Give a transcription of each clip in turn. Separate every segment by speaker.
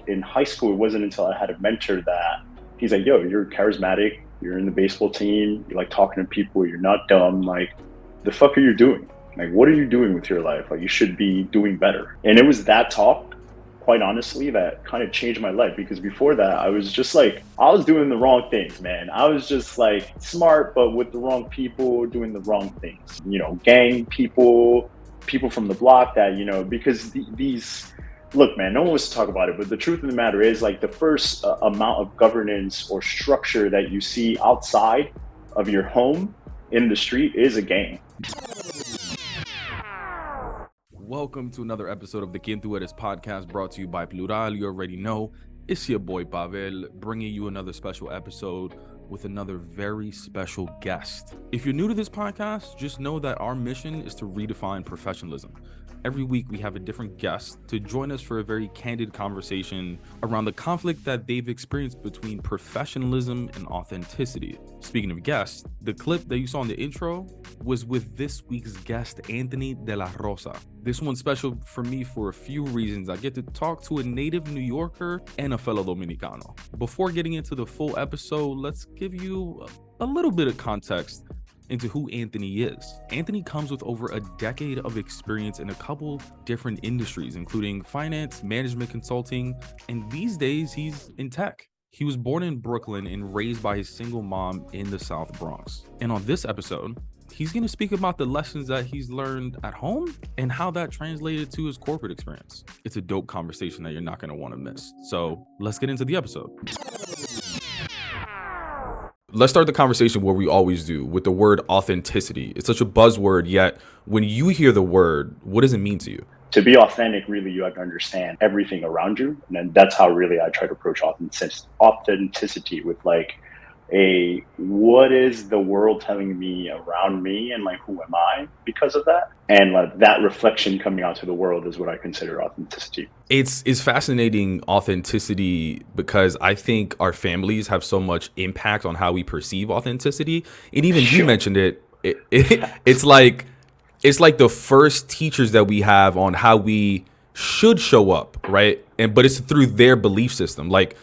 Speaker 1: in high school, it wasn't until I had a mentor that he's like, yo, you're charismatic, you're in the baseball team, you like talking to people, you're not dumb. Like, the fuck are you doing? Like, what are you doing with your life? Like, you should be doing better. And it was that talk, quite honestly, that kind of changed my life, because before that, I was just like, I was doing the wrong things, man. I was just like smart, but with the wrong people, doing the wrong things, gang people, people from the block that, because these, look, man, no one wants to talk about it, but the truth of the matter is, like, the first amount of governance or structure that you see outside of your home in the street is a gang.
Speaker 2: Welcome to another episode of the Quién Tú Eres podcast, brought to you by Plural. You already know, it's your boy Pavel, bringing you another special episode with another very special guest. If you're new to this podcast, just know that our mission is to redefine professionalism. Every week we have a different guest to join us for a very candid conversation around the conflict that they've experienced between professionalism and authenticity. Speaking of guests, the clip that you saw in the intro was with this week's guest, Anthony De La Rosa. This one's special for me for a few reasons. I get to talk to a native New Yorker and a fellow Dominicano. Before getting into the full episode, let's give you a little bit of context into who Anthony is. Anthony comes with over a decade of experience in a couple different industries, including finance, management consulting, and these days he's in tech. He was born in Brooklyn and raised by his single mom in the South Bronx. And on this episode, he's going to speak about the lessons that he's learned at home and how that translated to his corporate experience. It's a dope conversation that you're not going to want to miss. So let's get into the episode. Let's start the conversation where we always do, with the word authenticity. It's such a buzzword, yet when you hear the word, what does it mean to you?
Speaker 1: To be authentic, really, you have to understand everything around you. And then that's how really I try to approach authenticity with like what is the world telling me around me, and like, who am I because of that? And like that reflection coming out to the world is what I consider authenticity.
Speaker 2: It's fascinating, authenticity, because I think our families have so much impact on how we perceive authenticity. And even you mentioned it's like the first teachers that we have on how we should show up, right? But it's through their belief system. Like,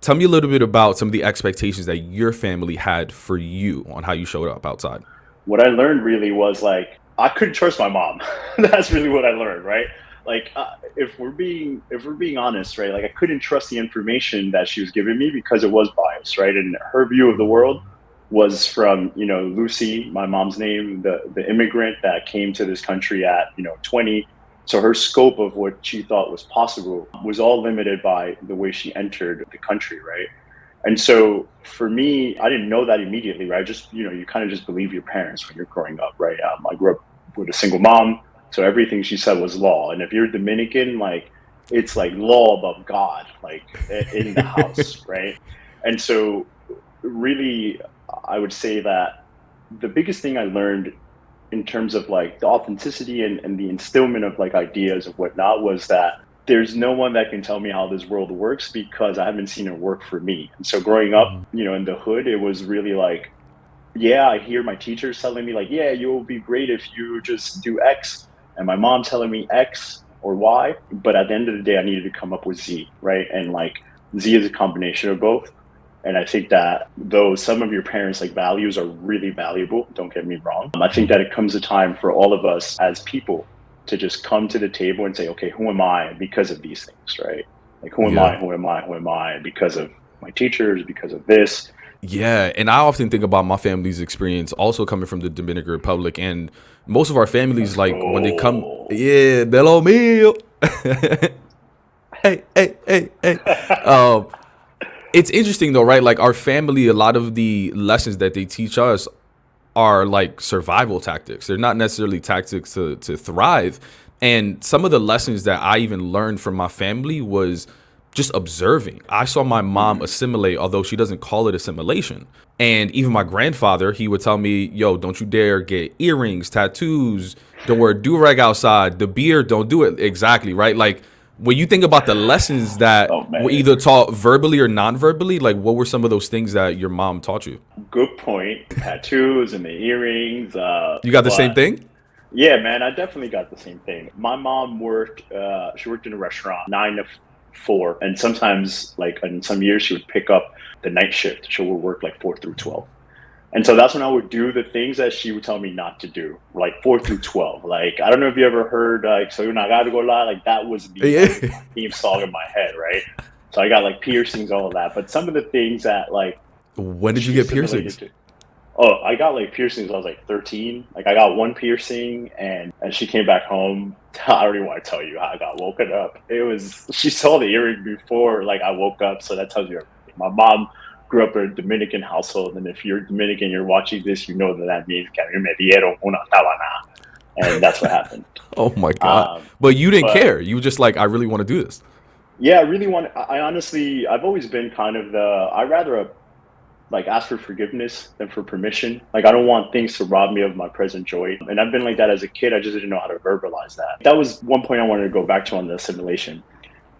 Speaker 2: tell me a little bit about some of the expectations that your family had for you on how you showed up outside.
Speaker 1: What I learned really was like, I couldn't trust my mom. That's really what I learned, right? Like, if we're being honest, right? Like, I couldn't trust the information that she was giving me because it was biased, right? And her view of the world was from, Lucy, my mom's name, the immigrant that came to this country at, 20. So her scope of what she thought was possible was all limited by the way she entered the country, right? And so for me, I didn't know that immediately, right? Just, you kind of just believe your parents when you're growing up, right? I grew up with a single mom, so everything she said was law. And if you're Dominican, like, it's like law above God, like in the house, right? And so really, I would say that the biggest thing I learned in terms of like the authenticity and the instillment of like ideas and whatnot was that there's no one that can tell me how this world works because I haven't seen it work for me. And so growing up, in the hood, it was really like, yeah, I hear my teachers telling me like, yeah, you'll be great if you just do X. And my mom telling me X or Y. But at the end of the day, I needed to come up with Z, right? And like Z is a combination of both. And I think that though some of your parents' like values are really valuable, don't get me wrong, I think that it comes a time for all of us as people to just come to the table and say, okay, who am I because of these things, right? Like, who am I because of my teachers, because of this.
Speaker 2: Yeah, and I often think about my family's experience also coming from the Dominican Republic, and most of our families, like, when they come, de lo mío. hey. It's interesting though, right? Like, our family, a lot of the lessons that they teach us are like survival tactics. They're not necessarily tactics to thrive. And some of the lessons that I even learned from my family was just observing. I saw my mom assimilate, although she doesn't call it assimilation. And even my grandfather, he would tell me, yo, don't you dare get earrings, tattoos, don't wear do-rag outside, the beard, don't do it. Exactly, right? Like, when you think about the lessons that were either taught verbally or non-verbally, like, what were some of those things that your mom taught you?
Speaker 1: Good point. Tattoos and the earrings.
Speaker 2: You got the same thing?
Speaker 1: Yeah, man, I definitely got the same thing. My mom worked, she worked in a restaurant, 9 to 4. And sometimes, like in some years, she would pick up the night shift. She would work like 4 through 12. And so that's when I would do the things that she would tell me not to do, like 4 through 12. Like, I don't know if you ever heard, like, so you're not Gargola, like that was the
Speaker 2: Yeah.
Speaker 1: theme song in my head, right? So I got like piercings, all of that. But some of the things that like
Speaker 2: When did you
Speaker 1: she
Speaker 2: get piercings?
Speaker 1: assimilated to, oh, I got like piercings when I was like 13. Like I got one piercing and she came back home. I don't even want to tell you how I got woken up. It was, she saw the earring before like I woke up. So that tells you everything. My mom grew up in a Dominican household. And if you're Dominican, you're watching this, you know that means que a mí me dieron una tabana. And that's what happened.
Speaker 2: Oh my God. But you didn't
Speaker 1: But
Speaker 2: care. You were just like, I really want to do this.
Speaker 1: yeah, I really want, I honestly, I've always been kind of I rather like ask for forgiveness than for permission. Like I don't want things to rob me of my present joy. And I've been like that as a kid. I just didn't know how to verbalize that. That was one point I wanted to go back to on the assimilation.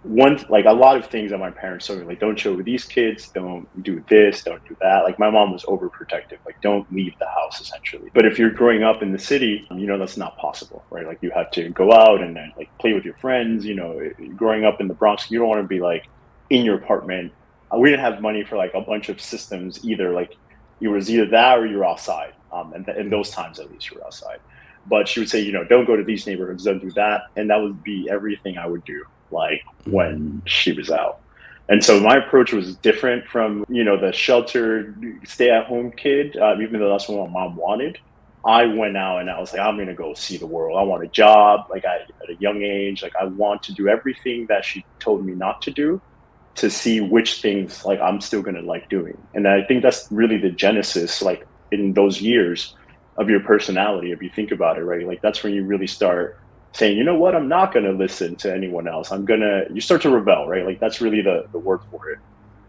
Speaker 1: One, like a lot of things that my parents told me, like don't chill with these kids, don't do this, don't do that. Like my mom was overprotective, like don't leave the house essentially. But if you're growing up in the city, you know that's not possible, right? Like you have to go out and then like play with your friends. You know, growing up in the Bronx, you don't want to be like in your apartment. We didn't have money for like a bunch of systems either. Like you was either that or you're outside. And in those times at least you were outside. But she would say, you know, don't go to these neighborhoods, don't do that, and that would be everything I would do. Like when she was out. And so my approach was different from, you know, the sheltered stay at home kid, even though that's what my mom wanted. I went out and I was like, I'm going to go see the world. I want a job. Like at a young age, like I want to do everything that she told me not to do to see which things like I'm still going to like doing. And I think that's really the genesis, like in those years of your personality. If you think about it, right? Like that's when you really start saying, you know what, I'm not going to listen to anyone else. You start to rebel, right? Like that's really the word for it.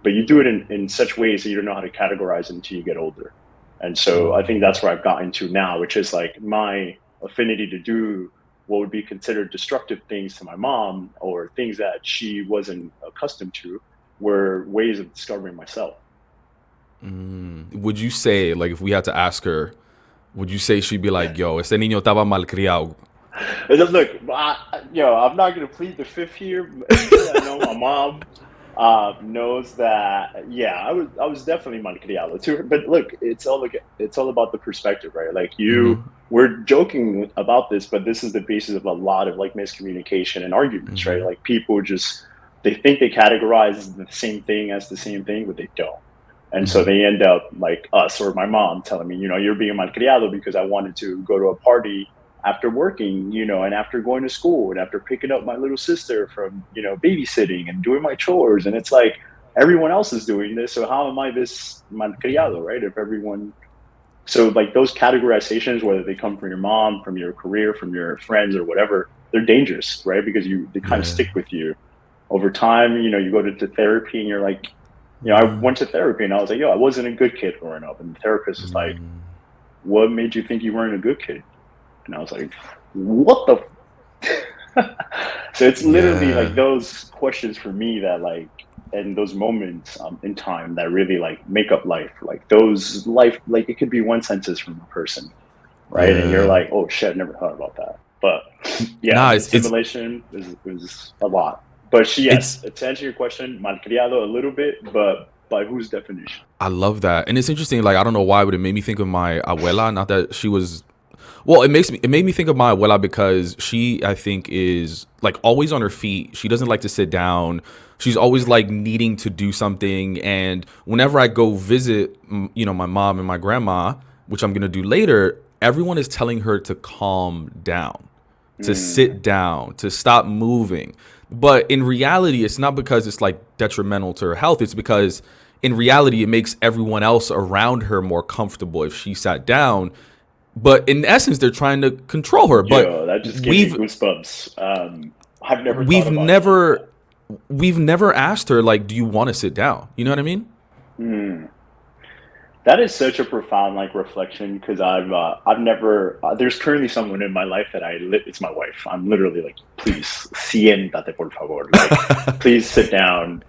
Speaker 1: But you do it in such ways that you don't know how to categorize it until you get older. And so I think that's where I've gotten to now, which is like my affinity to do what would be considered destructive things to my mom or things that she wasn't accustomed to were ways of discovering myself.
Speaker 2: Would you say, like, if we had to ask her, would you say she'd be like, yo, ese niño estaba malcriado?
Speaker 1: Look, I'm not going to plead the fifth here. I know my mom knows that. Yeah, I was definitely malcriado too. But look, it's all about the perspective, right? Like we're joking about this, but this is the basis of a lot of like miscommunication and arguments, right? Like people they think they categorize the same thing as the same thing, but they don't. And so they end up like us or my mom telling me, you know, you're being malcriado because I wanted to go to a party after working, you know, and after going to school and after picking up my little sister from, you know, babysitting and doing my chores. And it's like, everyone else is doing this. So how am I this malcriado, right? So like those categorizations, whether they come from your mom, from your career, from your friends or whatever, they're dangerous, right? Because they kind of stick with you over time. You know, you go to therapy and you're like, you know, I went to therapy and I was like, yo, I wasn't a good kid growing up. And the therapist is like, what made you think you weren't a good kid? And I was like, what the? So it's literally like those questions for me that like, and those moments in time that really like make up life. Like those life, like it could be one sentence from a person, right? And you're like, oh shit, I never thought about that. But yeah, assimilation is a lot. But yes, to answer your question, malcriado a little bit, but by whose definition?
Speaker 2: I love that. And it's interesting, like, I don't know why, but it made me think of my abuela. Not that she was, well, it made me think of my abuela because she, I think, is like always on her feet. She doesn't like to sit down. She's always like needing to do something. And whenever I go visit, you know, my mom and my grandma, which I'm going to do later, everyone is telling her to calm down, to sit down, to stop moving. But in reality, it's not because it's like detrimental to her health. It's because in reality, it makes everyone else around her more comfortable if she sat down. But in essence, they're trying to control her. But
Speaker 1: that just gave me goosebumps. I've never
Speaker 2: we've never we've never asked her, like, do you want to sit down? You know what I mean?
Speaker 1: That is such a profound like reflection because I've never there's currently someone in my life that it's my wife. I'm literally like, please siéntate por favor, like please sit down.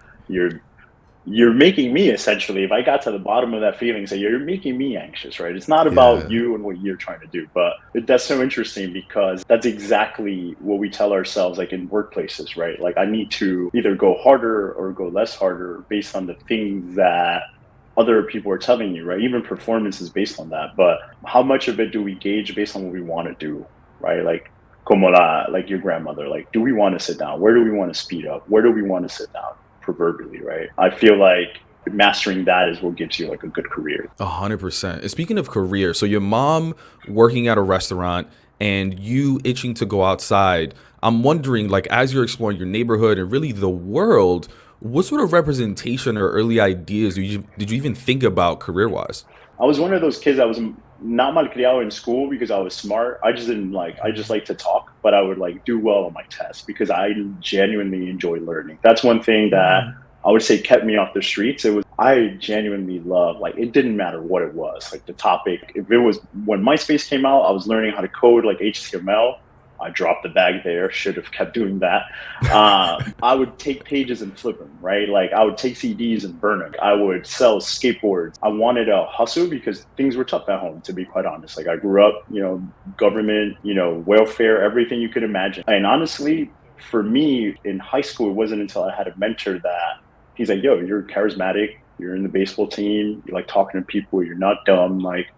Speaker 1: you're making me essentially, if I got to the bottom of that feeling, say you're making me anxious, right? It's not about
Speaker 2: Yeah.
Speaker 1: you and what you're trying to do, but that's so interesting because that's exactly what we tell ourselves, like in workplaces, right? Like I need to either go harder or go less harder based on the things that other people are telling you, right? Even performance is based on that. But how much of it do we gauge based on what we want to do, right? Like your grandmother, like, do we want to sit down? Where do we want to speed up? Where do we want to sit down? Proverbially, right? I feel like mastering that is what gives you like a good career.
Speaker 2: 100%. And speaking of career, so your mom working at a restaurant and you itching to go outside, I'm wondering, like, as you're exploring your neighborhood and really the world, what sort of representation or early ideas did you even think about career wise?
Speaker 1: I was one of those kids that was not malcriado in school because I was smart. I just didn't like, I just like to talk, but I would like do well on my tests because I genuinely enjoy learning. That's one thing that I would say kept me off the streets. It was, I genuinely love, like, it didn't matter what it was, like the topic. If it was when MySpace came out, I was learning how to code like HTML. I dropped the bag there. Should have kept doing that. I would take pages and flip them, right? Like I would take CDs and burn them. I would sell skateboards. I wanted to hustle because things were tough at home, to be quite honest. Like I grew up, government, welfare, everything you could imagine. And honestly, for me in high school, it wasn't until I had a mentor that he's like, yo, you're charismatic. You're in the baseball team. You like talking to people. You're not dumb. Like,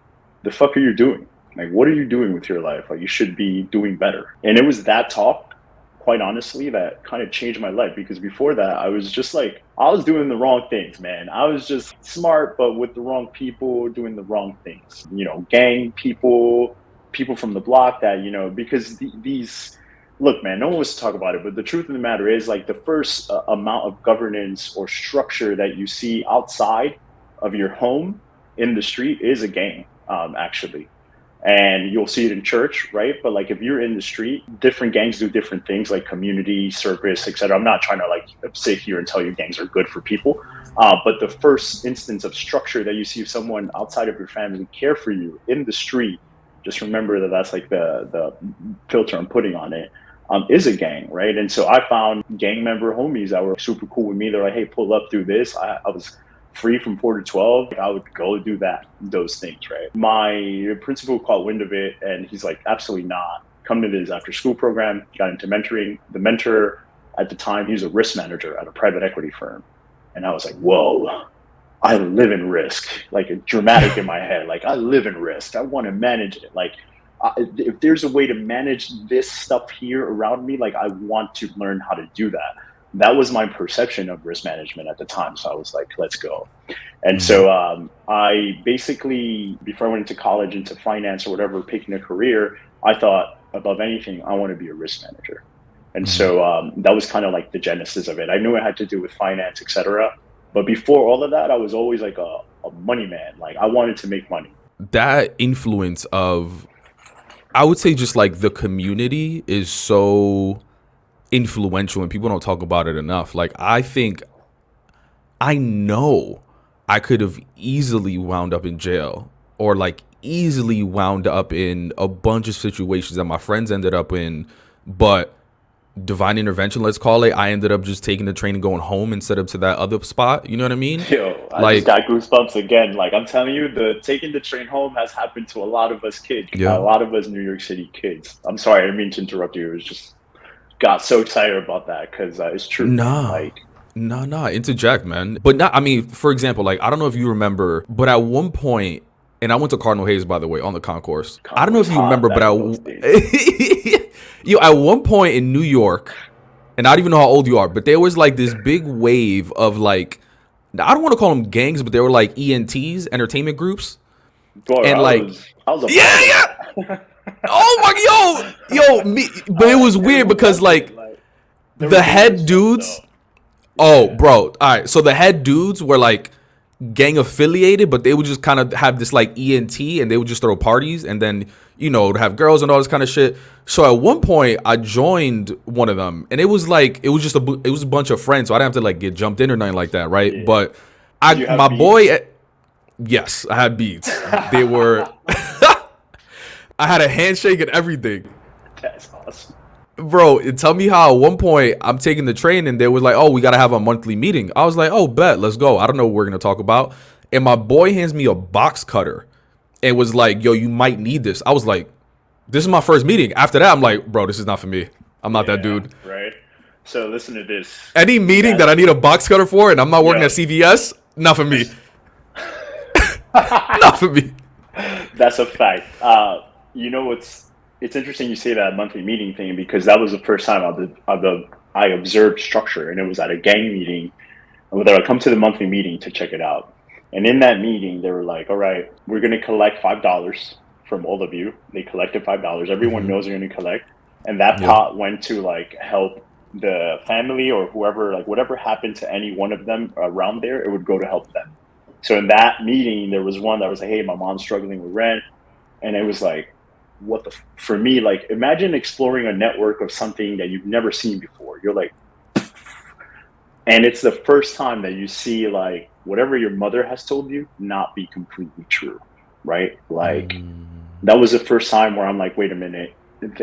Speaker 1: the fuck are you doing? Like, what are you doing with your life? Like, you should be doing better. And it was that talk, quite honestly, that kind of changed my life because before that, I was just like, I was doing the wrong things, man. I was just smart, but with the wrong people, doing the wrong things. Gang people, people from the block that, because these, look, man, no one wants to talk about it, but the truth of the matter is, like, the first amount of governance or structure that you see outside of your home in the street is a gang, actually, and you'll see it in church, right? But like if you're in the street, different gangs do different things, like community service, etc. I'm not trying to like sit here and tell you gangs are good for people, but the first instance of structure that you see someone outside of your family care for you in the street, just remember that that's like the filter I'm putting on it. Is a gang, right? And so I found gang member homies that were super cool with me. They're like, hey, pull up, do this. I was free from 4 to 12, I would go do those things, right? My principal caught wind of it and he's like, absolutely not. Come to this after school program, got into mentoring. The mentor at the time, he was a risk manager at a private equity firm. And I was like, whoa, I live in risk, like dramatic in my head. Like I live in risk. I want to manage it. Like if there's a way to manage this stuff here around me, like I want to learn how to do that. That was my perception of risk management at the time. So I was like, let's go. And
Speaker 2: Mhm.
Speaker 1: so I basically, before I went into college, into finance or whatever, picking a career, I thought above anything, I want to be a risk manager. And
Speaker 2: Mhm.
Speaker 1: so that was kind of like the genesis of it. I knew it had to do with finance, etc. But before all of that, I was always like a money man. Like I wanted to make money.
Speaker 2: That influence of, I would say, just like the community is so influential and people don't talk about it enough. Like I think, I know I could have easily wound up in jail or like easily wound up in a bunch of situations that my friends ended up in, but divine intervention, let's call it, I ended up just taking the train and going home instead of to that other spot. You know what I mean?
Speaker 1: Yo, I just
Speaker 2: Like,
Speaker 1: got goosebumps again. Like I'm telling you, the taking the train home has happened to a lot of us kids, a
Speaker 2: yeah,
Speaker 1: lot of us New York City kids. I'm sorry, I didn't mean to interrupt you. It was just got so excited about that because it's true, man.
Speaker 2: nah.
Speaker 1: Like,
Speaker 2: Nah, interject, man. But not, I mean, for example, like, I don't know if you remember, but at one point, and I went to Cardinal Hayes, by the way, on the concourse. I don't know
Speaker 1: Concourse
Speaker 2: if you
Speaker 1: hot
Speaker 2: remember, but
Speaker 1: back in those days.
Speaker 2: at one point in New York, and I don't even know how old you are, but there was like this big wave of like, I don't want to call them gangs, but they were like ENTs, entertainment groups.
Speaker 1: Bro,
Speaker 2: And like,
Speaker 1: I was a
Speaker 2: yeah,
Speaker 1: part of
Speaker 2: yeah.
Speaker 1: that.
Speaker 2: Oh my, yo, me. But it was
Speaker 1: It
Speaker 2: weird because
Speaker 1: wasn't
Speaker 2: like
Speaker 1: like there
Speaker 2: the
Speaker 1: was dangerous
Speaker 2: head
Speaker 1: stuff though.
Speaker 2: dudes, oh,
Speaker 1: Yeah,
Speaker 2: bro. All right. So the head dudes were like gang affiliated, but they would just kind of have this like ENT and they would just throw parties and then, have girls and all this kind of shit. So at one point I joined one of them and it was like, it was a bunch of friends. So I didn't have to like get jumped in or nothing like that. Right.
Speaker 1: yeah.
Speaker 2: But
Speaker 1: Did you
Speaker 2: my
Speaker 1: have
Speaker 2: boy,
Speaker 1: beats?
Speaker 2: yes, I had beats. They were, I had a handshake and everything.
Speaker 1: That's awesome.
Speaker 2: Bro, tell me how at one point I'm taking the train and they were like, oh, we got to have a monthly meeting. I was like, oh, bet, let's go. I don't know what we're going to talk about. And my boy hands me a box cutter and was like, yo, you might need this. I was like, this is my first meeting. After that, I'm like, bro, this is not for me. I'm not that
Speaker 1: Yeah,
Speaker 2: dude.
Speaker 1: right. So listen to this.
Speaker 2: Any meeting that
Speaker 1: That
Speaker 2: I need a box cutter for and I'm not working at
Speaker 1: yo,
Speaker 2: CVS, not for me.
Speaker 1: that's
Speaker 2: Not for me.
Speaker 1: that's a fact. You know what's it's interesting you say that monthly meeting thing because that was the first time I observed structure, and it was at a gang meeting. And they would come to the monthly meeting to check it out. And in that meeting, they were like, "All right, we're going to collect $5 from all of you." They collected $5. Everyone
Speaker 2: Mm-hmm.
Speaker 1: knows they're going to collect, and that
Speaker 2: Yeah.
Speaker 1: pot went to like help the family or whoever, like whatever happened to any one of them around there, it would go to help them. So in that meeting, there was one that was like, "Hey, my mom's struggling with rent," and it was like, what the for me, like imagine exploring a network of something that you've never seen before. You're like, and it's the first time that you see like whatever your mother has told you not be completely true, right? Like
Speaker 2: Mm.
Speaker 1: that was the first time where I'm like, wait a minute,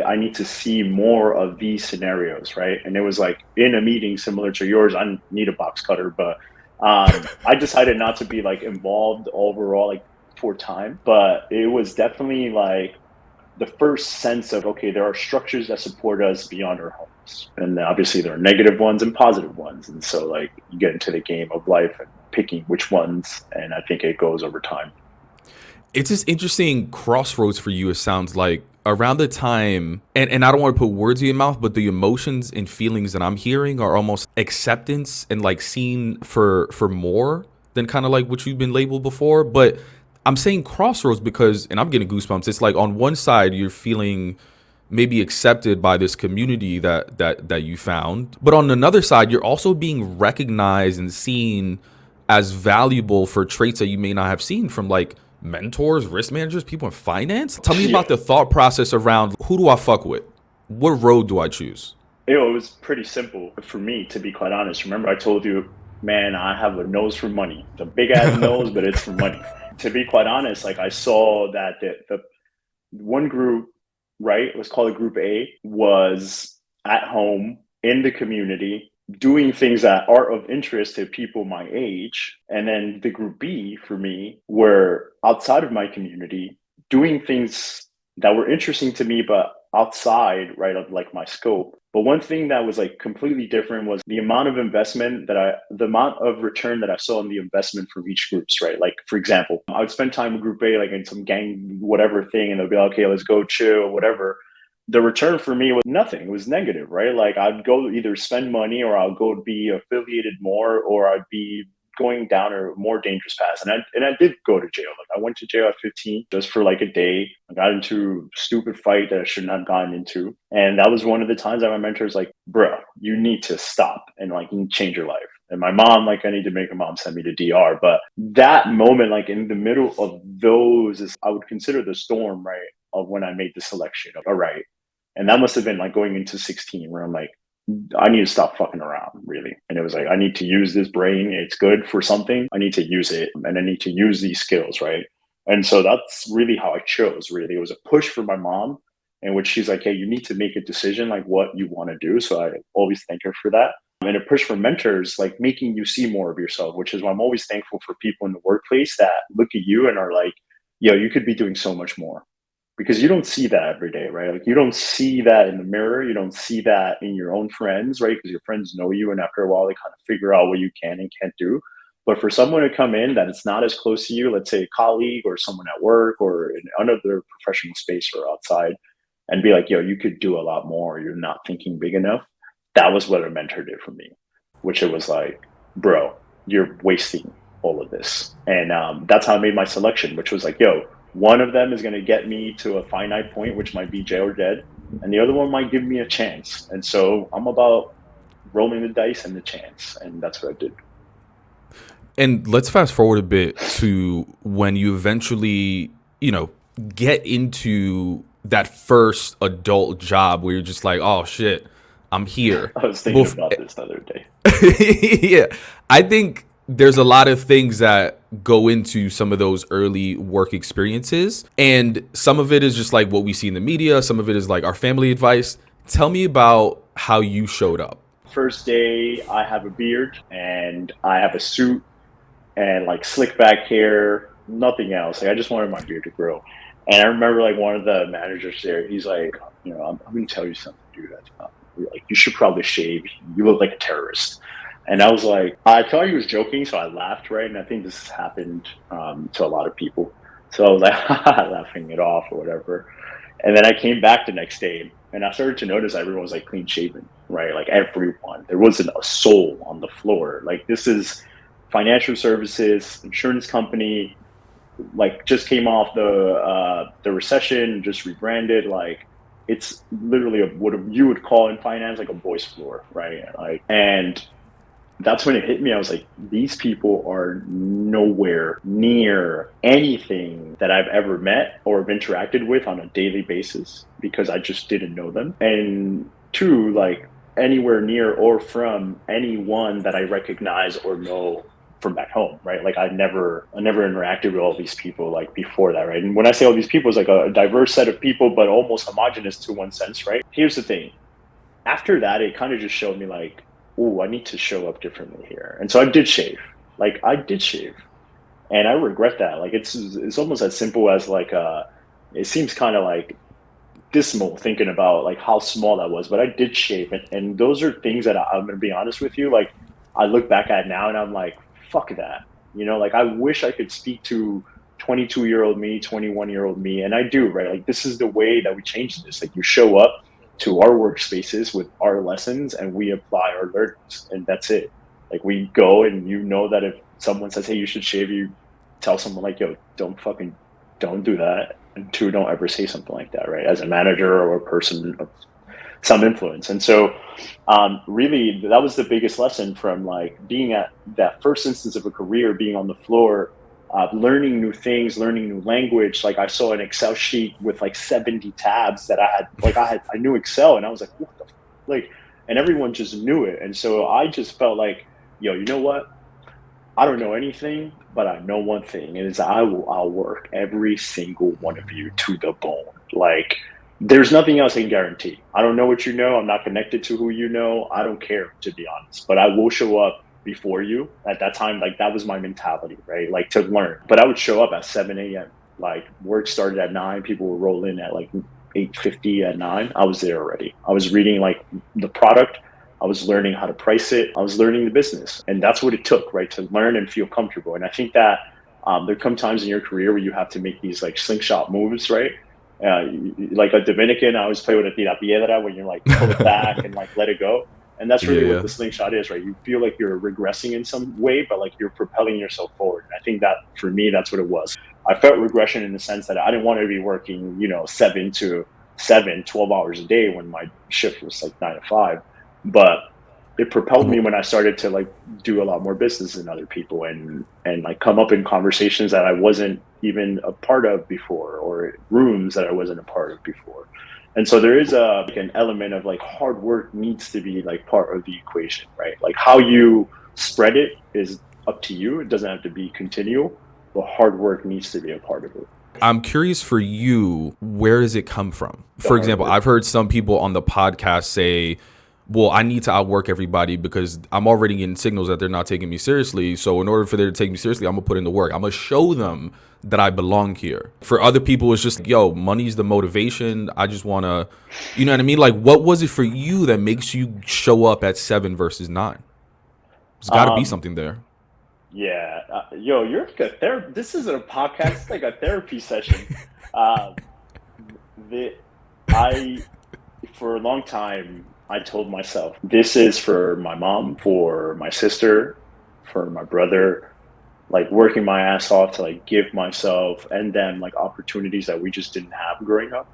Speaker 1: I need to see more of these scenarios, right? And it was like in a meeting similar to yours. I need a box cutter, but I decided not to be like involved overall, like for time. But it was definitely like the first sense of okay, there are structures that support us beyond our homes, and obviously there are negative ones and positive ones, and so like you get into the game of life and picking which ones, and I think it goes over time.
Speaker 2: It's this interesting crossroads for you, it sounds like, around the time, and I don't want to put words in your mouth, but the emotions and feelings that I'm hearing are almost acceptance and like seen for more than kind of like what you've been labeled before. But I'm saying crossroads because, and I'm getting goosebumps. It's like on one side you're feeling maybe accepted by this community that you found, but on another side you're also being recognized and seen as valuable for traits that you may not have seen from like mentors, risk managers, people in finance. Tell me
Speaker 1: Yeah,
Speaker 2: about the thought process around who do I fuck with? What road do I choose?
Speaker 1: it was pretty simple for me, to be quite honest. Remember, I told you, man, I have a nose for money. It's a big ass nose, but it's for money. To be quite honest, like I saw that the one group, right, let's call it group A, was at home in the community doing things that are of interest to people my age. And then the group B for me were outside of my community doing things that were interesting to me, but outside, right, of like my scope. But one thing that was like completely different was the amount of investment the amount of return that I saw in the investment from each groups, right? Like, for example, I would spend time with group A, like in some gang, whatever thing, and they'll be like, okay, let's go chill, whatever. The return for me was nothing. It was negative, right? Like I'd go either spend money or I'll go be affiliated more or I'd be going down a more dangerous path. And I did go to jail. Like I went to jail at 15 just for like a day. I got into a stupid fight that I shouldn't have gotten into. And that was one of the times that my mentor was like, bro, you need to stop and like you need to change your life. And my mom, like I need to make a mom send me to DR. But that moment, like in the middle of those is I would consider the storm, right? Of when I made the selection of all right. And that must have been like going into 16 where I'm like, I need to stop fucking around, really. And it was like, I need to use this brain. It's good for something. I need to use it and I need to use these skills, right? And so that's really how I chose, really. It was a push for my mom, in which she's like, hey, you need to make a decision like what you want to do. So I always thank her for that. And a push for mentors, like making you see more of yourself, which is why I'm always thankful for people in the workplace that look at you and are like, yo, you could be doing so much more because you don't see that every day, right? Like you don't see that in the mirror. You don't see that in your own friends, right? Because your friends know you, and after a while, they kind of figure out what you can and can't do. But for someone to come in that it's not as close to you, let's say a colleague or someone at work or in another professional space or outside, and be like, "Yo, you could do a lot more. You're not thinking big enough." That was what a mentor did for me, which it was like, "Bro, you're wasting all of this," and that's how I made my selection, which was like, "Yo, one of them is going to get me to a finite point, which might be jail or dead, and the other one might give me a chance. And so I'm about rolling the dice and the chance, and that's what I did."
Speaker 2: And let's fast forward a bit to when you eventually, you know, get into that first adult job where you're just like, oh shit, I'm here.
Speaker 1: I was thinking
Speaker 2: Bef-
Speaker 1: about this the other day.
Speaker 2: yeah, I think there's a lot of things that go into some of those early work experiences, and some of it is just like what we see in the media. Some of it is like our family advice. Tell me about how you showed up.
Speaker 1: First day, I have a beard and I have a suit and like slick back hair, nothing else. Like I just wanted my beard to grow. And I remember like one of the managers there, he's like, I'm going to tell you something, dude. Like you should probably shave. You look like a terrorist. And I was like, I thought he was joking, so I laughed, right? And I think this has happened to a lot of people. So I was like, laughing it off or whatever. And then I came back the next day and I started to notice everyone was like clean shaven, right? Like everyone. There wasn't a soul on the floor. Like this is financial services, insurance company, like just came off the recession, just rebranded. Like it's literally what you would call in finance like a boys' floor, right? Like and that's when it hit me. I was like, these people are nowhere near anything that I've ever met or have interacted with on a daily basis because I just didn't know them. And two, like anywhere near or from anyone that I recognize or know from back home, right? Like I never interacted with all these people like before that, right? And when I say all these people, it's like a diverse set of people, but almost homogenous to one sense, right? Here's the thing. After that, it kind of just showed me like, oh, I need to show up differently here. And so I did shave. Like I did shave. And I regret that. Like it's almost as simple as like it seems kind of like dismal thinking about like how small that was, but I did shave and those are things that I'm gonna be honest with you. Like I look back at now and I'm like, fuck that. Like I wish I could speak to 22-year-old me, 21-year-old me, and I do, right? Like this is the way that we change this. Like you show up to our workspaces with our lessons and we apply our learnings and that's it. Like we go and that if someone says, hey, you should shave, you tell someone like, yo, don't do that. And two, don't ever say something like that, right? As a manager or a person of some influence. And so really that was the biggest lesson from like being at that first instance of a career, being on the floor, learning new things, learning new language. Like I saw an Excel sheet with like 70 tabs that I knew Excel and I was like, what the like, and everyone just knew it. And so I just felt like, yo, you know what? I don't know anything, but I know one thing, and is I'll work every single one of you to the bone. Like there's nothing else I can guarantee. I don't know what you know. I'm not connected to who you know. I don't care, to be honest. But I will show up before you at that time. Like that was my mentality, right? Like to learn. But I would show up at 7 a.m. Like work started at 9. People would roll in at like 8:50 at 9. I was there already. I was reading like the product. I was learning how to price it. I was learning the business. And that's what it took, right? To learn and feel comfortable. And I think that there come times in your career where you have to make these like slingshot moves, right? Like a Dominican, I always play with a tira piedra when you're like pull it back and like let it go. And that's really what
Speaker 2: Yeah.
Speaker 1: the slingshot is, right? You feel like you're regressing in some way, but like you're propelling yourself forward. And I think that for me, that's what it was. I felt regression in the sense that I didn't want to be working, 7 to 7, 12 hours a day when my shift was like 9 to 5. But it propelled me when I started to like do a lot more business than other people and like come up in conversations that I wasn't even a part of before or rooms that I wasn't a part of before. And so there is like an element of like hard work needs to be like part of the equation, right? Like how you spread it is up to you. It doesn't have to be continual, but hard work needs to be a part of it.
Speaker 2: I'm curious for you, where does it come from? For example, I've heard some people on the podcast say, well, I need to outwork everybody because I'm already getting signals that they're not taking me seriously. So in order for them to take me seriously, I'm going to put in the work. I'm going to show them that I belong here. For other people, it's just, yo, money's the motivation. I just want to, you know what I mean? Like, what was it for you that makes you show up at 7 versus 9? There's got to be something there.
Speaker 1: Yeah. Yo, you're like a therapist. This isn't a podcast. It's like a therapy session. Uh, the, I, for a long time, I told myself, this is for my mom, for my sister, for my brother, like working my ass off to like give myself and them like opportunities that we just didn't have growing up.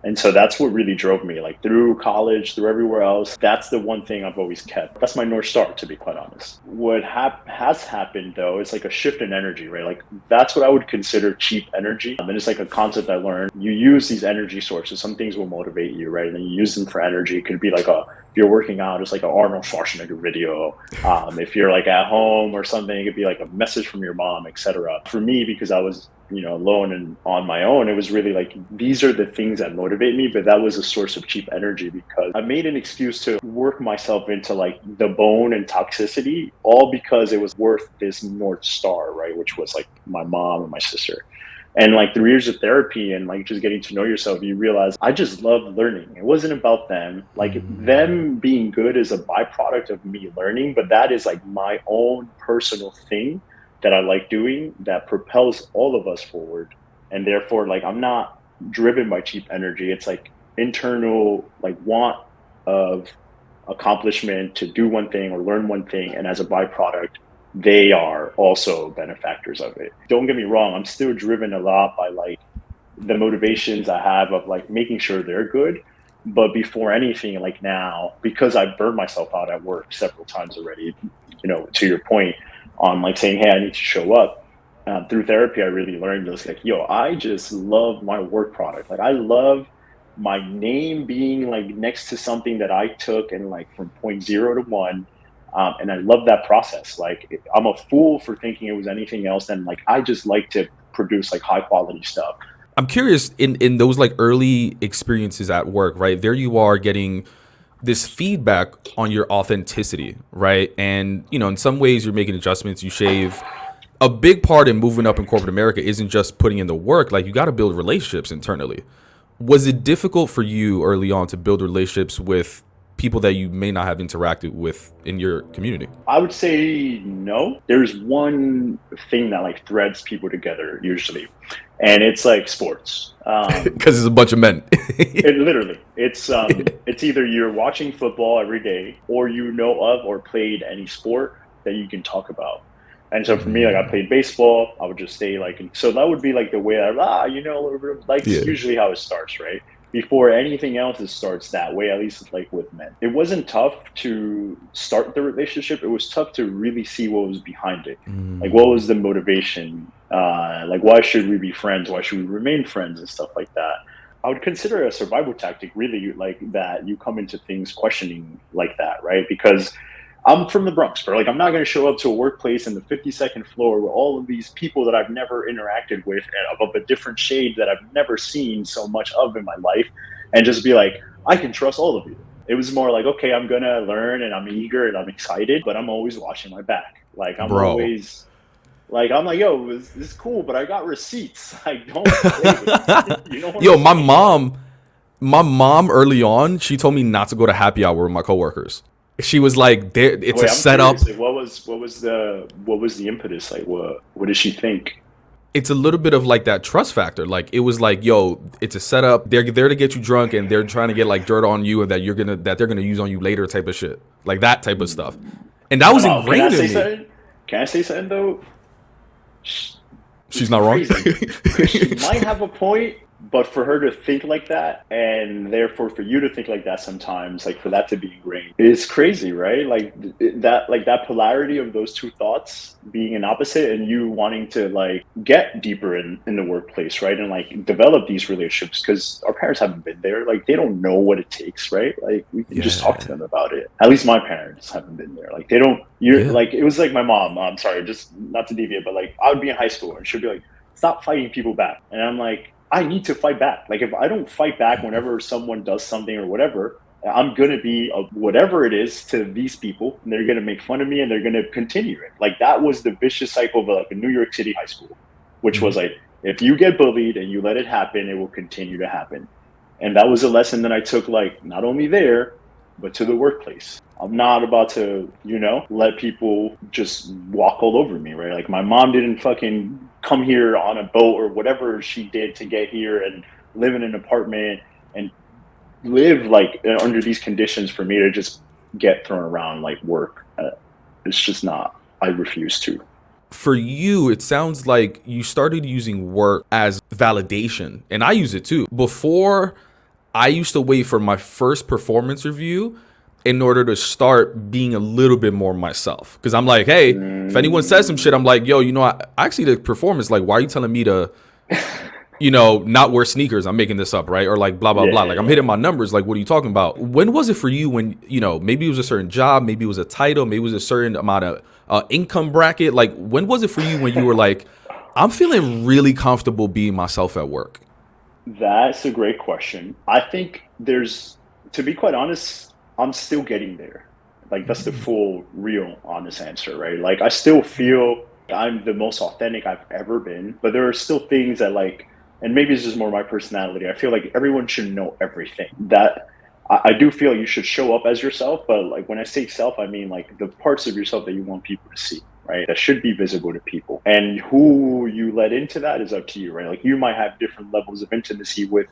Speaker 1: And so that's what really drove me, like through college, through everywhere else. That's the one thing I've always kept. That's my North Star, to be quite honest. What has happened though, is like a shift in energy, right? Like that's what I would consider cheap energy. And it's like a concept I learned. You use these energy sources. Some things will motivate you, right? And then you use them for energy. It could be like If you're working out, it's like an Arnold Schwarzenegger video. If you're like at home or something, it could be like a message from your mom, etc. For me, because I was, alone and on my own, it was really like these are the things that motivate me. But that was a source of cheap energy because I made an excuse to work myself into like the bone and toxicity, all because it was worth this North Star, right? Which was like my mom and my sister. And like 3 years of therapy and like just getting to know yourself, you realize I just love learning. It wasn't about them. Like them being good is a byproduct of me learning, but that is like my own personal thing that I like doing that propels all of us forward. And therefore, like I'm not driven by cheap energy. It's like internal like want of accomplishment to do one thing or learn one thing. And as a byproduct, they are also benefactors of it. Don't get me wrong, I'm still driven a lot by like the motivations I have of like making sure they're good. But before anything, like now, because I burned myself out at work several times already, to your point on like saying, hey, I need to show up. Through therapy, I really learned just like, yo, I just love my work product. Like I love my name being like next to something that I took and like from point zero to one. And I love that process. Like I'm a fool for thinking it was anything else than like I just like to produce like high quality stuff.
Speaker 2: I'm curious in those like early experiences at work, right? There you are getting this feedback on your authenticity, right? And in some ways you're making adjustments, you shave. A big part in moving up in corporate America isn't just putting in the work, like you got to build relationships internally. Was it difficult for you early on to build relationships with people that you may not have interacted with in your community?
Speaker 1: I would say no. There's one thing that like threads people together usually, and it's like sports.
Speaker 2: Because it's a bunch of men.
Speaker 1: It's either you're watching football every day, or you know of or played any sport that you can talk about. And so for me, like I played baseball, I would just stay like, so that would be like the way like
Speaker 2: Yeah.
Speaker 1: usually how it starts, right? Before anything else, it starts that way, at least like with men. It wasn't tough to start the relationship. It was tough to really see what was behind it. Like what was the motivation? Like why should we be friends? Why should we remain friends and stuff like that? I would consider a survival tactic really like that you come into things questioning like that, right? Because I'm from the Bronx, bro. Like, I'm not going to show up to a workplace in the 52nd floor with all of these people that I've never interacted with and of a different shade that I've never seen so much of in my life and just be like, I can trust all of you. It was more like, okay, I'm going to learn and I'm eager and I'm excited, but I'm always watching my back. Like, I'm
Speaker 2: Bro.
Speaker 1: always like, I'm like, yo, this is cool, but I got receipts. Like, don't play with me. You know what
Speaker 2: Yo,
Speaker 1: I'm saying?
Speaker 2: my mom early on, she told me not to go to happy hour with my coworkers. She was like, it's a
Speaker 1: Wait, I'm
Speaker 2: setup.
Speaker 1: curious. Like, what was the impetus? Like, what did she think?
Speaker 2: It's a little bit of like that trust factor. Like it was like, yo, it's a setup. They're there to get you drunk and they're trying to get like dirt on you and that they're gonna use on you later type of shit. Like that type of stuff. And that was
Speaker 1: No, can I
Speaker 2: ingrained
Speaker 1: say
Speaker 2: in me.
Speaker 1: something? Can I say something though? Sh-
Speaker 2: She's
Speaker 1: It's
Speaker 2: not wrong.
Speaker 1: crazy because she might have a point, but for her to think like that, and therefore for you to think like that sometimes, like for that to be ingrained, it's crazy, right? Like that polarity of those two thoughts being an opposite, and you wanting to like get deeper in the workplace, right, and like develop these relationships because our parents haven't been there, like they don't know what it takes, right? Like we can just talk to
Speaker 2: Yeah.
Speaker 1: them about it. At least my parents haven't been there. Like they don't. You're
Speaker 2: Yeah.
Speaker 1: like it was like my mom. I'm sorry, just not to deviate, but like I would be in high school and she'd be like, stop fighting people back. And I'm like, I need to fight back. Like if I don't fight back whenever someone does something or whatever, I'm gonna be whatever it is to these people, and they're gonna make fun of me, and they're gonna continue it. Like that was the vicious cycle of like a New York City high school, which was
Speaker 2: Mhm.
Speaker 1: like if you get bullied and you let it happen, it will continue to happen. And that was a lesson that I took like not only there, but to the workplace. I'm not about to, let people just walk all over me, right? Like my mom didn't fucking come here on a boat or whatever she did to get here and live in an apartment and live like under these conditions for me to just get thrown around like work. It's just not. I refuse to.
Speaker 2: For you, it sounds like you started using work as validation, and I use it too. Before, I used to wait for my first performance review in order to start being a little bit more myself. Because I'm like, hey, if anyone says some shit, I'm like, yo, I actually the performance. Like, why are you telling me to not wear sneakers. I'm making this up, right? Or like blah, blah, blah. Like I'm hitting my numbers. Like, what are you talking about? When was it for you when, maybe it was a certain job, maybe it was a title, maybe it was a certain amount of income bracket. Like, when was it for you when you were like, I'm feeling really comfortable being myself at work?
Speaker 1: That's a great question. I think to be quite honest, I'm still getting there. Like, that's the full, real, honest answer, right? Like, I still feel I'm the most authentic I've ever been, but there are still things that, like, and maybe it's just more my personality. I feel like everyone should know everything. That I do feel you should show up as yourself, but like when I say self, I mean like the parts of yourself that you want people to see, right? That should be visible to people. And who you let into that is up to you, right? Like you might have different levels of intimacy with,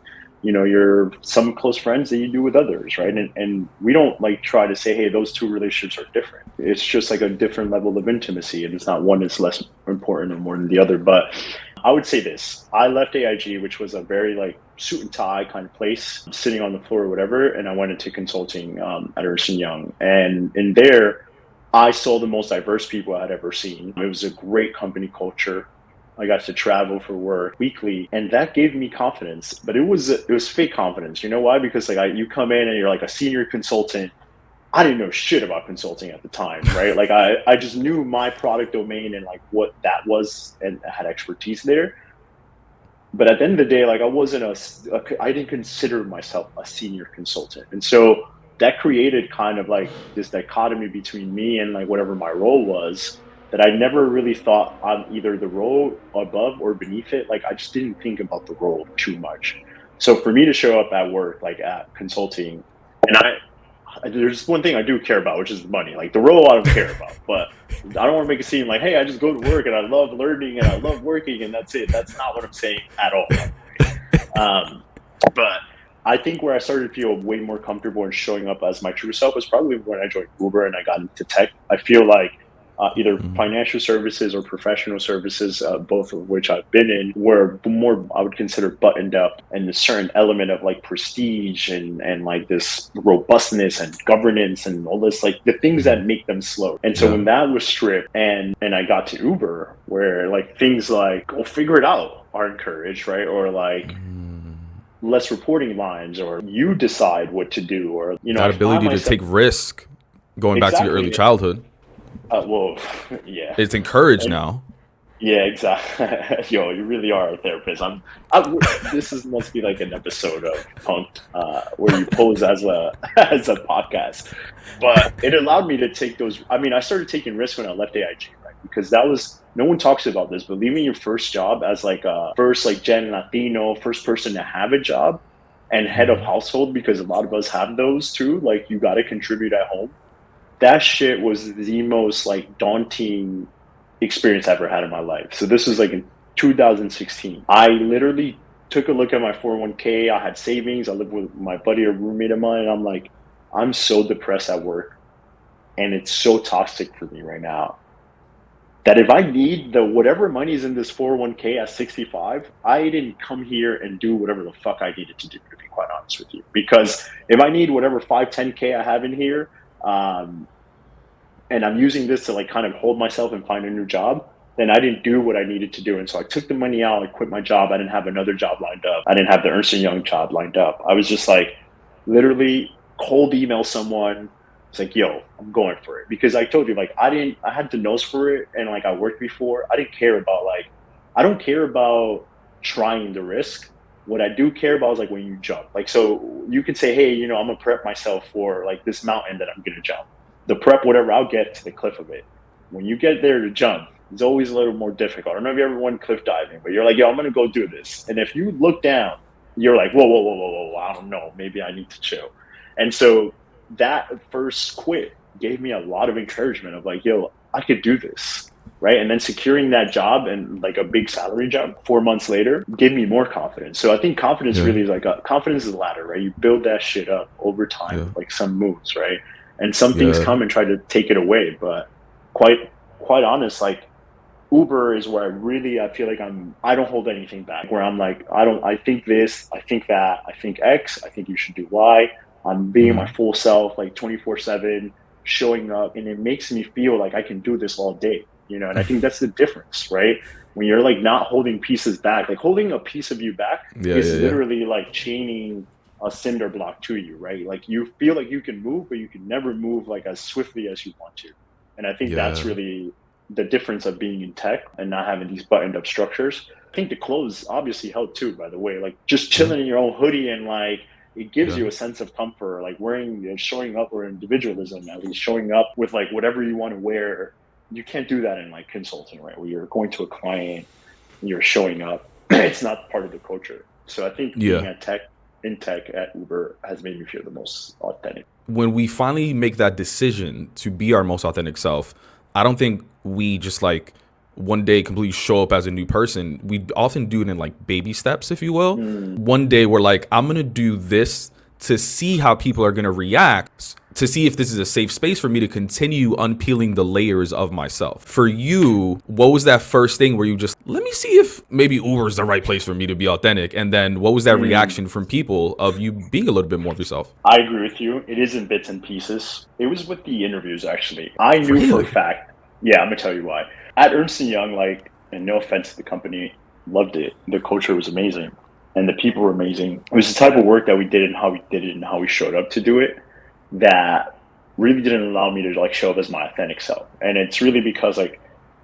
Speaker 1: your some close friends that you do with others, right? And we don't like try to say, hey, those two relationships are different. It's just like a different level of intimacy, and it's not one that's less important or more than the other. But I would say this: I left AIG, which was a very like suit and tie kind of place, sitting on the floor or whatever, and I went into consulting at Ernst and Young, and in there, I saw the most diverse people I had ever seen. It was a great company culture. I got to travel for work weekly, and that gave me confidence. But it was fake confidence. You know why? Because like you come in and you're like a senior consultant. I didn't know shit about consulting at the time, right? Like I just knew my product domain and like what that was, and I had expertise there. But at the end of the day, like I didn't consider myself a senior consultant, and so that created kind of like this dichotomy between me and like whatever my role was, that I never really thought on either the role above or beneath it. Like I just didn't think about the role too much. So for me to show up at work, like at consulting, and there's one thing I do care about, which is money. Like the role I don't care about, but I don't want to make it seem like, hey, I just go to work and I love learning and I love working and that's it. That's not what I'm saying at all, by the way. But I think where I started to feel way more comfortable in showing up as my true self was probably when I joined Uber and I got into tech. I feel like either financial services or professional services, both of which I've been in, were more, I would consider, buttoned up, and a certain element of like prestige and like this robustness and governance and all this, like the things that make them slow. And so
Speaker 2: Yeah.
Speaker 1: when that was stripped and I got to Uber, where like things like go figure it out are encouraged, right? Or like less reporting lines, or you decide what to do, or
Speaker 2: That
Speaker 1: I find
Speaker 2: ability to
Speaker 1: myself
Speaker 2: take risk, going back to your early
Speaker 1: exactly.
Speaker 2: childhood,
Speaker 1: Well, yeah.
Speaker 2: it's encouraged
Speaker 1: And
Speaker 2: now.
Speaker 1: yeah, exactly. Yo, you really are a therapist. This must be like an episode of Punked, where you pose as a as a podcast. But it allowed me to take those. I mean, I started taking risks when I left AIG, right? Because that was no one talks about this, but leaving your first job as like a first like gen Latino, first person to have a job and head of household, because a lot of us have those too. Like you got to contribute at home. That shit was the most like daunting experience I ever had in my life. So this was like in 2016. I literally took a look at my 401k. I had savings. I lived with my buddy, a roommate of mine. And I'm like, I'm so depressed at work and it's so toxic for me right now that if I need the whatever money is in this 401k at 65, I didn't come here and do whatever the fuck I needed to do, to be quite honest with you. Because if I need whatever 5, 10k I have in here, um, and I'm using this to like kind of hold myself and find a new job, then I didn't do what I needed to do. And so I took the money out, I quit my job. I didn't have another job lined up. I didn't have the Ernst and Young job lined up. I was just like literally cold email someone. It's like, yo, I'm going for it. Because I told you, like, I had the nose for it and like I worked before. I don't care about trying the risk. What I do care about is like when you jump. Like, so you could say, hey, I'm gonna prep myself for like this mountain that I'm gonna jump. The prep, whatever, I'll get to the cliff of it. When you get there to jump, it's always a little more difficult. I don't know if you ever went cliff diving, but you're like, yo, I'm gonna go do this. And if you look down, you're like, whoa, whoa, whoa, whoa, whoa, I don't know, maybe I need to chill. And so that first quit gave me a lot of encouragement of like, yo, I could do this. Right. And then securing that job and like a big salary jump 4 months later gave me more confidence. So I think confidence
Speaker 2: Yeah.
Speaker 1: really is like confidence is a ladder, right? You build that shit up over time,
Speaker 2: Yeah.
Speaker 1: like some moves, right? And some things
Speaker 2: Yeah.
Speaker 1: come and try to take it away. But quite quite honest, like Uber is where I feel like I don't hold anything back. Where I'm like, I think this, I think that, I think X, I think you should do Y. I'm being my full self, like 24/7, showing up, and it makes me feel like I can do this all day. And I think that's the difference, right? When you're like not holding pieces back, like holding a piece of you back
Speaker 2: Yeah,
Speaker 1: is
Speaker 2: yeah, yeah.
Speaker 1: literally like chaining a cinder block to you, right? Like you feel like you can move, but you can never move like as swiftly as you want to. And I think that's
Speaker 2: Yeah.
Speaker 1: really the difference of being in tech and not having these buttoned up structures. I think the clothes obviously help too, by the way. Like just
Speaker 2: Yeah.
Speaker 1: chilling in your own hoodie and like it gives
Speaker 2: Yeah.
Speaker 1: you a sense of comfort, like wearing, showing up or individualism, at least showing up with like whatever you want to wear. You can't do that in like consulting, right? Where you're going to a client, you're showing up. It's not part of the culture. So I think being
Speaker 2: Yeah.
Speaker 1: at tech in tech at Uber has made me feel the most authentic.
Speaker 2: When we finally make that decision to be our most authentic self, I don't think we just like one day completely show up as a new person. We often do it in like baby steps, if you will.
Speaker 1: Mm,
Speaker 2: One day we're like, I'm going to do this to see how people are going to react, to see if this is a safe space for me to continue unpeeling the layers of myself. For you, what was that first thing where you just, let me see if maybe Uber is the right place for me to be authentic? And then what was that
Speaker 1: mm.
Speaker 2: reaction from people of you being a little bit more of yourself?
Speaker 1: I agree with you. It is in bits and pieces. It was with the interviews actually. I knew for a
Speaker 2: Really?
Speaker 1: fact. Yeah, I'm gonna tell you why. At Ernst and Young, like, and no offense to the company, loved it. The culture was amazing, and the people were amazing. It was the type of work that we did and how we did it and how we showed up to do it that really didn't allow me to like show up as my authentic self. And it's really because like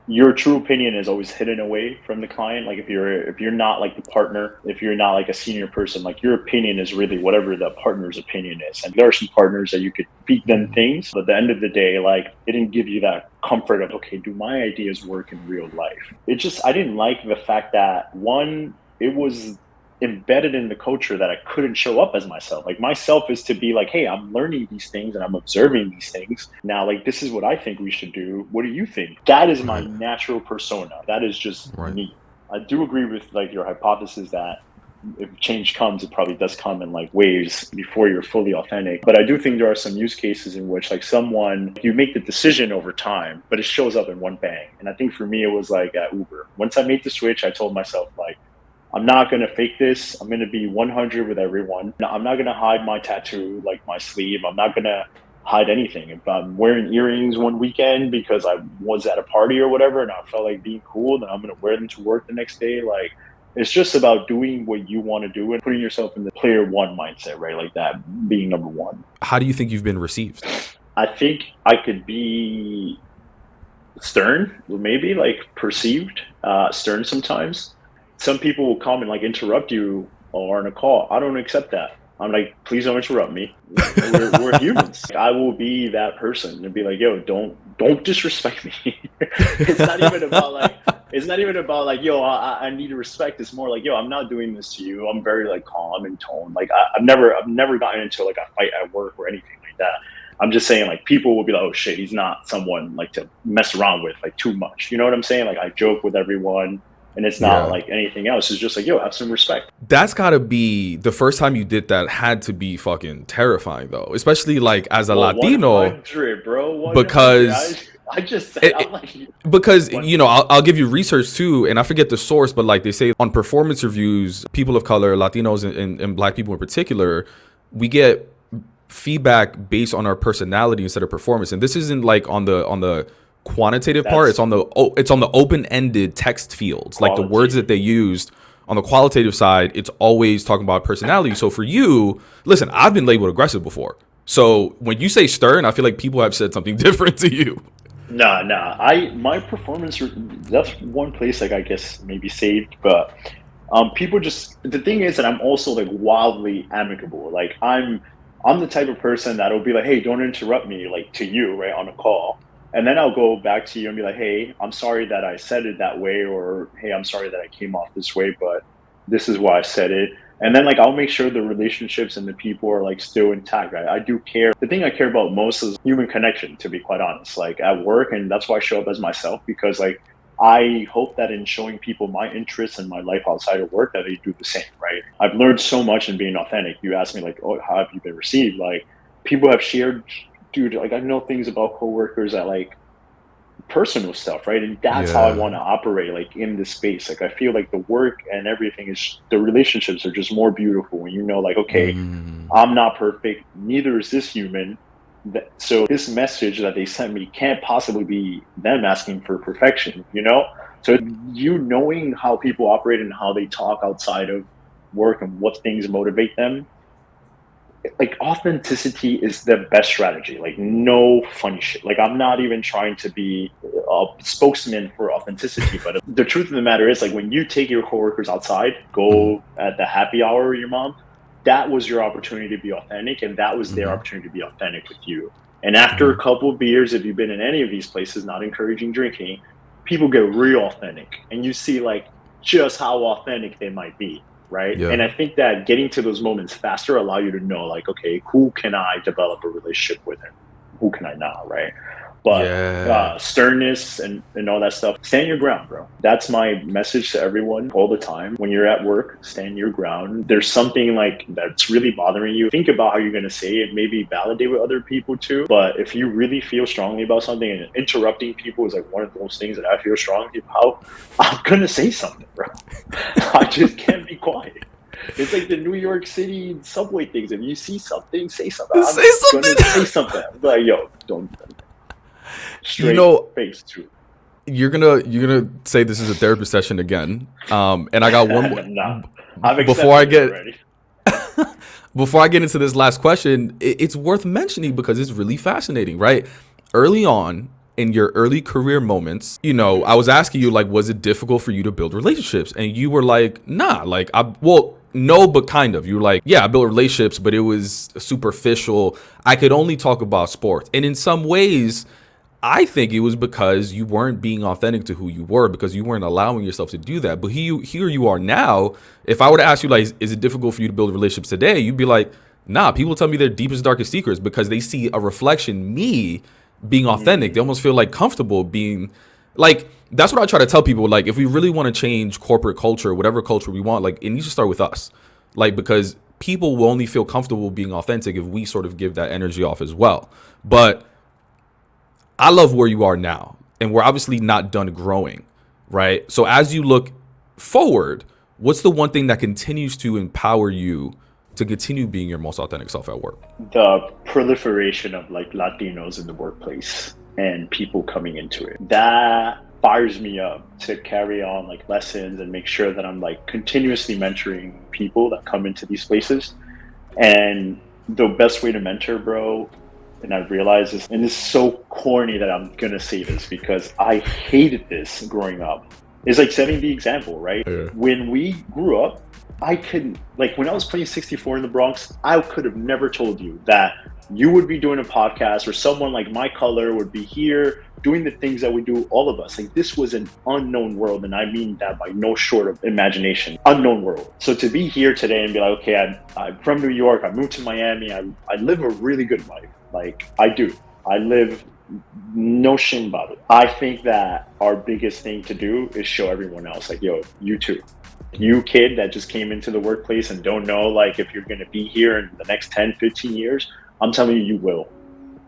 Speaker 1: your true opinion is always hidden away from the client. Like if you're not like the partner, if you're not like a senior person, like your opinion is really whatever the partner's opinion is. And there are some partners that you could feed them things, but at the end of the day, like it didn't give you that comfort of, okay, do my ideas work in real life? It just, I didn't like the fact that one, it was embedded in the culture that I couldn't show up as myself. Like myself is to be like, hey, I'm learning these things and I'm observing these things. Now, like this is what I think we should do. What do you think? That is my
Speaker 2: Right.
Speaker 1: natural persona. That is just
Speaker 2: Right.
Speaker 1: me. I do agree with like your hypothesis that if change comes, it probably does come in like waves before you're fully authentic. But I do think there are some use cases in which like someone, you make the decision over time, but it shows up in one bang. And I think for me, it was like at Uber. Once I made the switch, I told myself like, I'm not going to fake this. I'm going to be 100 with everyone. I'm not going to hide my tattoo, like my sleeve. I'm not going to hide anything. If I'm wearing earrings one weekend because I was at a party or whatever and I felt like being cool, then I'm going to wear them to work the next day. Like, it's just about doing what you want to do and putting yourself in the player one mindset, right? Like that being number one.
Speaker 2: How do you think you've been received?
Speaker 1: I think I could be stern, maybe like perceived stern sometimes. Some people will come and like interrupt you or on a call. I don't accept that. I'm like, please don't interrupt me. We're humans. I will be that person and be like, yo, don't disrespect me. it's not even about like it's not even about like, yo, I need to respect. It's more like, yo, I'm not doing this to you. I'm very like calm and tone. Like I've never gotten into like a fight at work or anything like that. I'm just saying like people will be like, oh shit, he's not someone like to mess around with like too much. You know what I'm saying? Like I joke with everyone and it's not
Speaker 2: Yeah.
Speaker 1: like anything else. It's just like, yo, have some respect.
Speaker 2: That's gotta be the first time you did that had to be fucking terrifying though, especially like as a
Speaker 1: Well,
Speaker 2: Latino,
Speaker 1: 100, bro, 100. I,
Speaker 2: because
Speaker 1: I just said,
Speaker 2: it,
Speaker 1: I'm
Speaker 2: it-
Speaker 1: like,
Speaker 2: because
Speaker 1: what?
Speaker 2: I'll give you research too, and I forget the source, but like they say on performance reviews, people of color, Latinos, and Black people in particular, we get feedback based on our personality instead of performance. And this isn't like on the quantitative part.
Speaker 1: That's
Speaker 2: It's on the open-ended text fields, like the words that
Speaker 1: quality.
Speaker 2: they used. On the qualitative side, it's always talking about personality. So for you, listen, I've been labeled aggressive before. So when you say stern, I feel like people have said something different to you.
Speaker 1: Nah. My performance. That's one place like I guess maybe saved, but people just the thing is that I'm also like wildly amicable. Like I'm the type of person that'll be like, hey, don't interrupt me, like to you, right, on a call. And then I'll go back to you and be like, hey, I'm sorry that I said it that way, or hey, I'm sorry that I came off this way, but this is why I said it. And then like I'll make sure the relationships and the people are like still intact. Right? I do care. The thing I care about most is human connection, to be quite honest. Like at work, and that's why I show up as myself because like I hope that in showing people my interests and my life outside of work, that they do the same, right? I've learned so much in being authentic. You asked me like, oh, how have you been received? Like people have shared, dude, like I know things about coworkers that like personal stuff, right? And that's how I
Speaker 2: Yeah.
Speaker 1: want to operate like in this space. Like I feel like the work and everything is the relationships are just more beautiful when you know like, okay,
Speaker 2: Mm,
Speaker 1: I'm not perfect, neither is this human, So this message that they sent me can't possibly be them asking for perfection, you know? So you knowing how people operate and how they talk outside of work and what things motivate them, like authenticity is the best strategy. Like no funny shit. Like I'm not even trying to be a spokesman for authenticity, but the truth of the matter is like when you take your coworkers outside,
Speaker 2: Mhm.
Speaker 1: go at the happy hour with your mom, that was your opportunity to be authentic and that was their
Speaker 2: Mhm.
Speaker 1: opportunity to be authentic with you. And after a
Speaker 2: Mhm.
Speaker 1: couple of beers, if you've been in any of these places, not encouraging drinking, people get real authentic and you see like just how authentic they might be, right?
Speaker 2: Yeah.
Speaker 1: And I think that getting to those moments faster allow you to know, like, okay, who can I develop a relationship with, and who can I not, right? But
Speaker 2: Yeah.
Speaker 1: sternness and all that stuff, stand your ground, bro. That's my message to everyone all the time. When you're at work, stand your ground. There's something like that's really bothering you. Think about how you're going to say it, maybe validate with other people too. But if you really feel strongly about something and interrupting people is like one of those things that I feel strongly about, I'm going to say something, bro. I just can't be quiet. It's like the New York City subway things. If you see something, say something. I'm
Speaker 2: Say
Speaker 1: gonna say
Speaker 2: something.
Speaker 1: something. I'm like, yo, don't
Speaker 2: You
Speaker 1: straight
Speaker 2: know,
Speaker 1: face too.
Speaker 2: you're gonna say this is a therapy session again. And I got one more
Speaker 1: Nah, I've
Speaker 2: before I
Speaker 1: accepted it
Speaker 2: get
Speaker 1: already.
Speaker 2: before I get into this last question. It's worth mentioning because it's really fascinating, right? Early on in your early career moments, I was asking you like, was it difficult for you to build relationships? And you were like, nah, like no, but kind of. You were like, yeah, I built relationships, but it was superficial. I could only talk about sports. And in some ways, I think it was because you weren't being authentic to who you were, because you weren't allowing yourself to do that. But here you are now. If I were to ask you, like, is it difficult for you to build relationships today? You'd be like, nah, people tell me their deepest, darkest secrets because they see a reflection, me being authentic. They
Speaker 1: Mm,
Speaker 2: almost feel like comfortable being like, that's what I try to tell people. Like, if we really want to change corporate culture, whatever culture we want, like, it needs to start with us. Like, because people will only feel comfortable being authentic if we sort of give that energy off as well. But I love where you are now, and we're obviously not done growing, right? So as you look forward, what's the one thing that continues to empower you to continue being your most authentic self at work?
Speaker 1: the proliferation of like Latinos in the workplace and people coming into it. That fires me up to carry on like lessons and make sure that I'm like continuously mentoring people that come into these places. And the best way to mentor, bro, and I've realized this, and it's so corny that I'm gonna say this because I hated this growing up. It's like setting the example, right?
Speaker 2: Yeah.
Speaker 1: When we grew up, I couldn't like when I was playing 64 in the Bronx, I could have never told you that you would be doing a podcast or someone like my color would be here doing the things that we do, all of us. Like this was an unknown world, and I mean that by no short of imagination. Unknown world. So to be here today and be like, okay, I'm from New York, I moved to Miami, I live a really good life. Like I do. I live no shame about it. I think that our biggest thing to do is show everyone else, like, yo, you too. You kid that just came into the workplace and don't know like if you're gonna be here in the next 10, 15 years, I'm telling you, you will.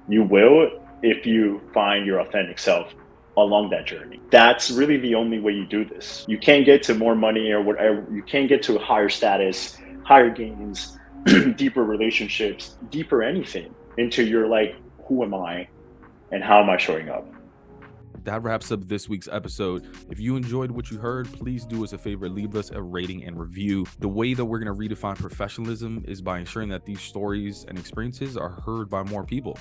Speaker 1: You will if you find your authentic self along that journey. That's really the only way you do this. You can't get to more money or whatever. You can't get to a higher status, higher gains, deeper relationships, deeper anything into your like, who am I and how am I showing up?
Speaker 2: That wraps up this week's episode. If you enjoyed what you heard, please do us a favor, leave us a rating and review. The way that we're going to redefine professionalism is by ensuring that these stories and experiences are heard by more people.